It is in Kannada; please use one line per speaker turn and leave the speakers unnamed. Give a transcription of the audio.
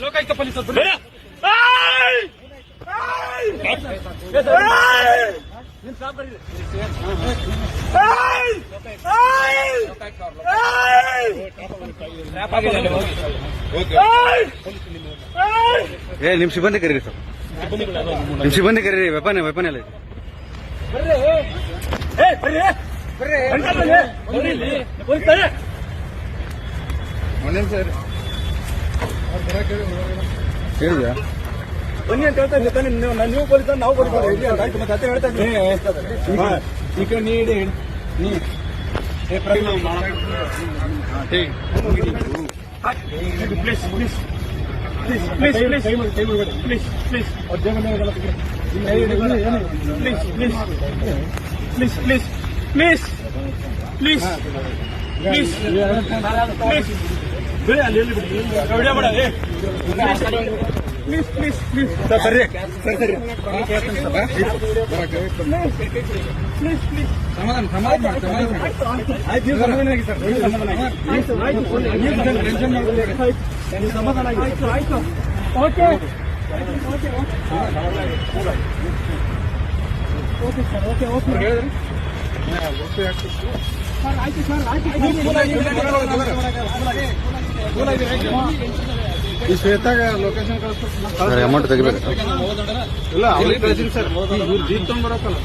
ಲೋಕಾಯುಕ್ತ ಪೊಲೀಸ್
ನಿಮ್ ಸಿಬ್ಬಂದಿ ಕರೀರಿ ಸರ್, ನಿಮ್ ಸಿಬ್ಬಂದಿ ಕರೀರಿ. ವೆಪನ್ ಎಲ್ಲ ಹೇಳಿದ್ಯಾ?
ಬನ್ನಿ ಅಂತ ಹೇಳ್ತಾ ಇದ್ದೀನಿ. ನೀವು ಪೊಲೀಸ್, ನಾವು ಪೊಲೀಸ್ ಮತ್ತೆ ಹೇಳ್ತಾ ಇದ್ದೀನಿ. ಈಗ ನೀಡಿ please please please please please please please please please please please please ಬಿಡಿ, ಅಲ್ಲಿ ವಿಡಿಯೋ ಮಾಡ. ಪ್ಲೀಸ್ ಪ್ಲೀಸ್ ಪ್ಲೀಸ್ ಸರ್, ಸರಿ ಸರಿ ಸರಿ ಪ್ಲೀಸ್ ಪ್ಲೀಸ್
ಸಮಾಧಾನ ಆಯ್ತು. ನೀವು ಸಮಾಧಾನ ಆಗಿ ಸರ್,
ಸಮಾಧಾನ ಆಯ್ತು ಆಯ್ತು. Okay okay okay sir, okay okay ಹೇಳಿದ್ರಿ ಸರ್. ಆಯ್ತು ಸರ್, ಆಯ್ತು. ಈ ಶ್ವೇತಾಗ ಲೊಕೇಶನ್ ಕಳಿಸ್ತಾರೆ,
ಅಮೌಂಟ್ ತೆಗಿಬೇಕು
ಇಲ್ಲ ಅವ್ರಿಗೆ ಕಳಿಸಿರಿ ಸರ್. ಇವ್ರು ಜೀಪ್ ತಗೊಂಡ್ ಬರೋಕಲ್ಲ.